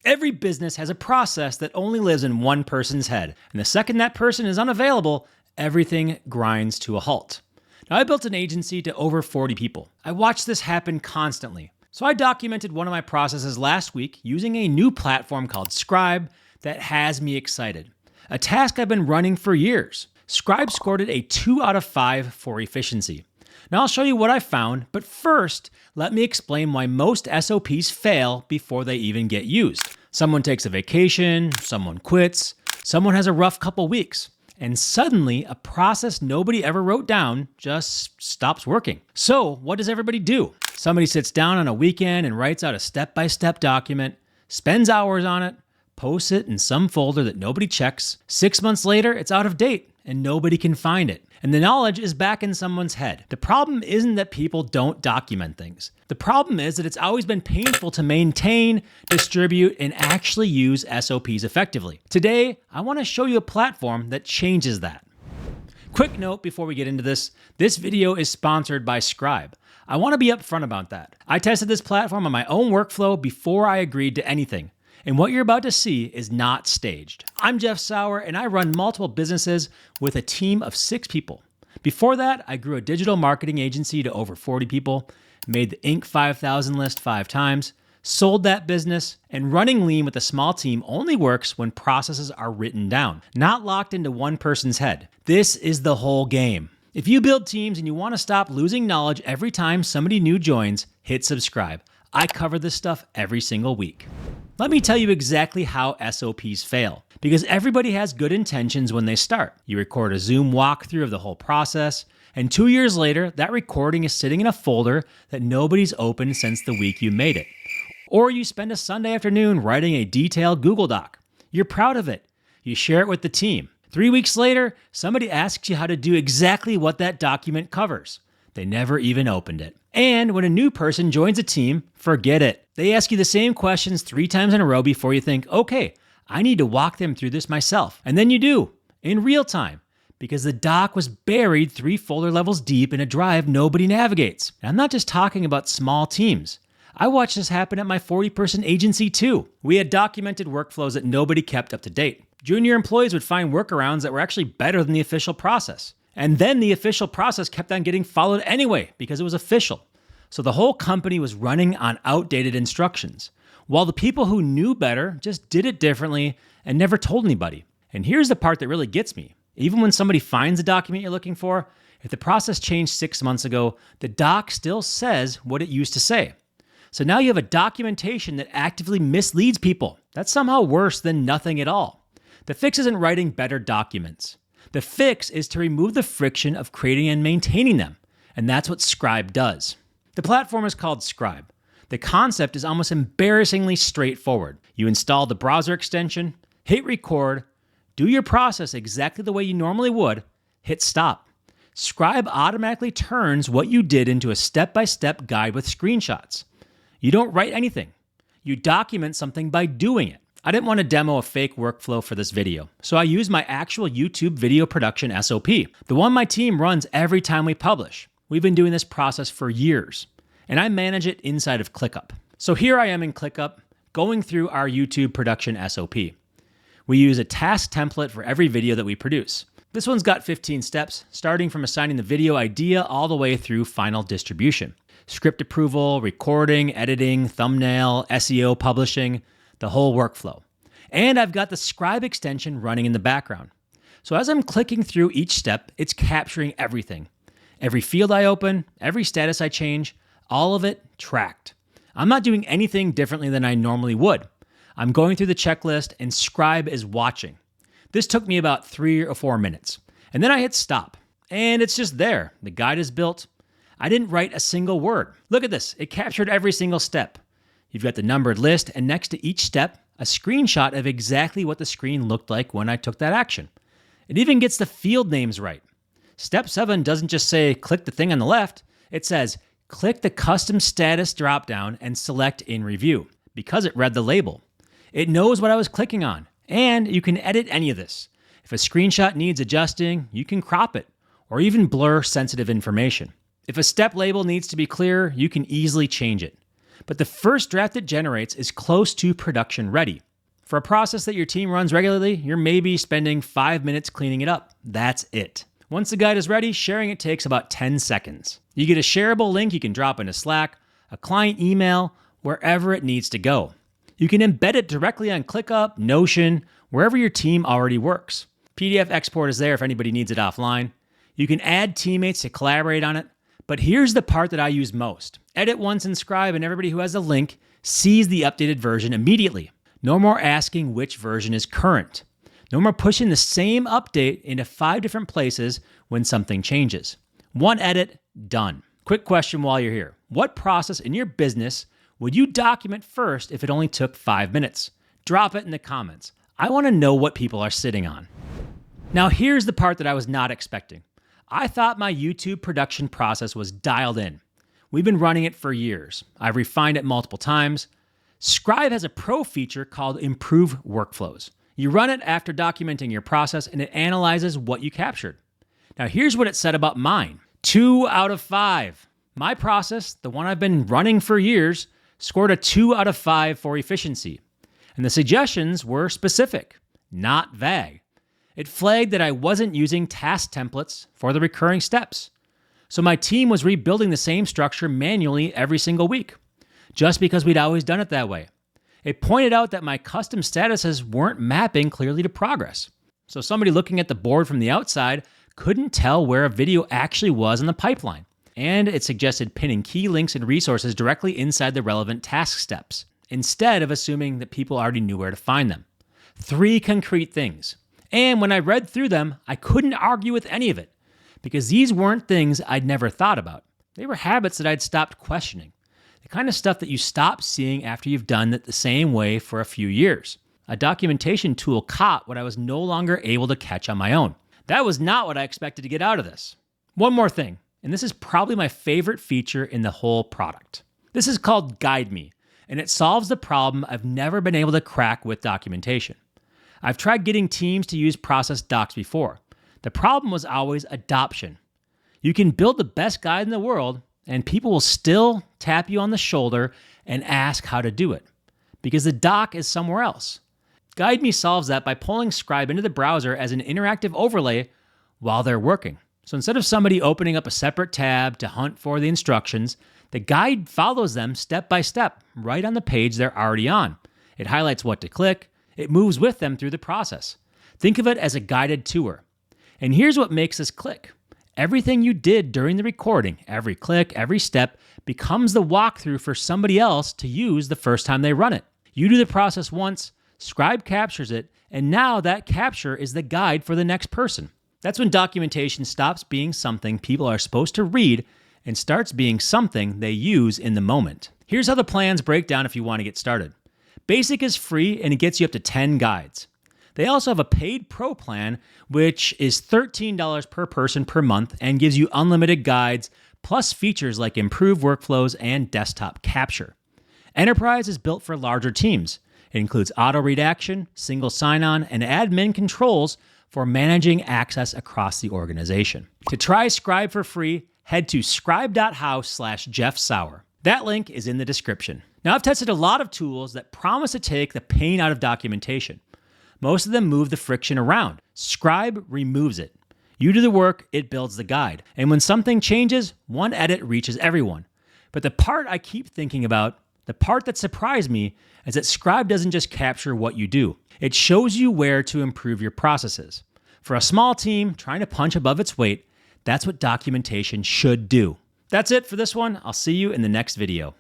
Every business has a process that only lives in one person's head, and the second that person is unavailable, everything grinds to a halt. Now, I built an agency to over 40 people. I watched this happen constantly. So I documented one of my processes last week using a new platform called Scribe that has me excited. A task I've been running for years. Scribe scored it a 2 out of 5 for efficiency. Now I'll show you what I found, but first, let me explain why most SOPs fail before they even get used. Someone takes a vacation, someone quits, someone has a rough couple weeks, and suddenly a process nobody ever wrote down just stops working. So what does everybody do? Somebody sits down on a weekend and writes out a step-by-step document, spends hours on it, posts it in some folder that nobody checks. 6 months later, it's out of date and nobody can find it. And the knowledge is back in someone's head. The problem isn't that people don't document things. The problem is that it's always been painful to maintain, distribute, and actually use SOPs effectively. Today, I want to show you a platform that changes that. Quick note before we get into this video is sponsored by Scribe. I want to be upfront about that. I tested this platform on my own workflow before I agreed to anything. And what you're about to see is not staged. I'm Jeff Sauer, and I run multiple businesses with a team of 6 people. Before that, I grew a digital marketing agency to over 40 people, made the Inc. 5000 list 5 times, sold that business, and running lean with a small team only works when processes are written down, not locked into one person's head. This is the whole game. If you build teams and you want to stop losing knowledge every time somebody new joins, hit subscribe. I cover this stuff every single week. Let me tell you exactly how SOPs fail, because everybody has good intentions when they start. You record a Zoom walkthrough of the whole process, and 2 years later, that recording is sitting in a folder that nobody's opened since the week you made it. Or you spend a Sunday afternoon writing a detailed Google Doc. You're proud of it. You share it with the team. 3 weeks later, somebody asks you how to do exactly what that document covers. They never even opened it. And when a new person joins a team, forget it. They ask you the same questions 3 times in a row before you think, okay, I need to walk them through this myself. And then you do, in real time, because the doc was buried 3 folder levels deep in a drive nobody navigates. And I'm not just talking about small teams. I watched this happen at my 40-person agency too. We had documented workflows that nobody kept up to date. Junior employees would find workarounds that were actually better than the official process. And then the official process kept on getting followed anyway because it was official. So the whole company was running on outdated instructions, while the people who knew better just did it differently and never told anybody. And here's the part that really gets me. Even when somebody finds the document you're looking for, if the process changed 6 months ago, the doc still says what it used to say. So now you have a documentation that actively misleads people. That's somehow worse than nothing at all. The fix isn't writing better documents. The fix is to remove the friction of creating and maintaining them. And that's what Scribe does. The platform is called Scribe. The concept is almost embarrassingly straightforward. You install the browser extension, hit record, do your process exactly the way you normally would, hit stop. Scribe automatically turns what you did into a step-by-step guide with screenshots. You don't write anything. You document something by doing it. I didn't want to demo a fake workflow for this video, so I used my actual YouTube video production SOP, the one my team runs every time we publish. We've been doing this process for years, and I manage it inside of ClickUp. So here I am in ClickUp, going through our YouTube production SOP. We use a task template for every video that we produce. This one's got 15 steps, starting from assigning the video idea all the way through final distribution. Script approval, recording, editing, thumbnail, SEO, publishing, the whole workflow. And I've got the Scribe extension running in the background. So as I'm clicking through each step, it's capturing everything. Every field I open, every status I change, all of it tracked. I'm not doing anything differently than I normally would. I'm going through the checklist and Scribe is watching. This took me about 3 or 4 minutes. And then I hit stop. And it's just there. The guide is built. I didn't write a single word. Look at this. It captured every single step. You've got the numbered list, and next to each step, a screenshot of exactly what the screen looked like when I took that action. It even gets the field names right. Step 7 doesn't just say, click the thing on the left. It says, click the custom status dropdown and select in review, because it read the label. It knows what I was clicking on, and you can edit any of this. If a screenshot needs adjusting, you can crop it, or even blur sensitive information. If a step label needs to be clear, you can easily change it. but the first draft it generates is close to production ready. For a process that your team runs regularly, you're maybe spending 5 minutes cleaning it up. That's it. Once the guide is ready, sharing it takes about 10 seconds. You get a shareable link you can drop into Slack, a client email, wherever it needs to go. You can embed it directly on ClickUp, Notion, wherever your team already works. PDF export is there if anybody needs it offline. You can add teammates to collaborate on it. But here's the part that I use most. Edit once in Scribe and everybody who has a link sees the updated version immediately. No more asking which version is current. No more pushing the same update into 5 different places when something changes. One edit, done. Quick question while you're here. What process in your business would you document first if it only took 5 minutes? Drop it in the comments. I want to know what people are sitting on. Now here's the part that I was not expecting. I thought my YouTube production process was dialed in. We've been running it for years. I've refined it multiple times. Scribe has a pro feature called Improve Workflows. You run it after documenting your process and it analyzes what you captured. Now here's what it said about mine. 2 out of 5. My process, the one I've been running for years, scored a 2 out of 5 for efficiency. And the suggestions were specific, not vague. It flagged that I wasn't using task templates for the recurring steps. So my team was rebuilding the same structure manually every single week, just because we'd always done it that way. It pointed out that my custom statuses weren't mapping clearly to progress. So somebody looking at the board from the outside couldn't tell where a video actually was in the pipeline. And it suggested pinning key links and resources directly inside the relevant task steps, instead of assuming that people already knew where to find them. 3 concrete things. And when I read through them, I couldn't argue with any of it, because these weren't things I'd never thought about. They were habits that I'd stopped questioning. The kind of stuff that you stop seeing after you've done it the same way for a few years. A documentation tool caught what I was no longer able to catch on my own. That was not what I expected to get out of this. One more thing, and this is probably my favorite feature in the whole product. This is called GuideMe, and it solves the problem I've never been able to crack with documentation. I've tried getting teams to use process docs before. The problem was always adoption. You can build the best guide in the world, and people will still tap you on the shoulder and ask how to do it, because the doc is somewhere else. GuideMe solves that by pulling Scribe into the browser as an interactive overlay while they're working. So instead of somebody opening up a separate tab to hunt for the instructions, the guide follows them step by step right on the page they're already on. It highlights what to click. It moves with them through the process. Think of it as a guided tour. And here's what makes this click. Everything you did during the recording, every click, every step, becomes the walkthrough for somebody else to use the first time they run it. You do the process once, Scribe captures it, and now that capture is the guide for the next person. That's when documentation stops being something people are supposed to read and starts being something they use in the moment. Here's how the plans break down if you want to get started. Basic is free and it gets you up to 10 guides. They also have a paid pro plan, which is $13 per person per month and gives you unlimited guides, plus features like improved workflows and desktop capture. Enterprise is built for larger teams. It includes auto read action, single sign-on, and admin controls for managing access across the organization. To try Scribe for free, head to scribe.how/Jeff Sauer. That link is in the description. Now, I've tested a lot of tools that promise to take the pain out of documentation. Most of them move the friction around. Scribe removes it. You do the work, it builds the guide. And when something changes, one edit reaches everyone. But the part I keep thinking about, the part that surprised me, is that Scribe doesn't just capture what you do. It shows you where to improve your processes. For a small team trying to punch above its weight, that's what documentation should do. That's it for this one. I'll see you in the next video.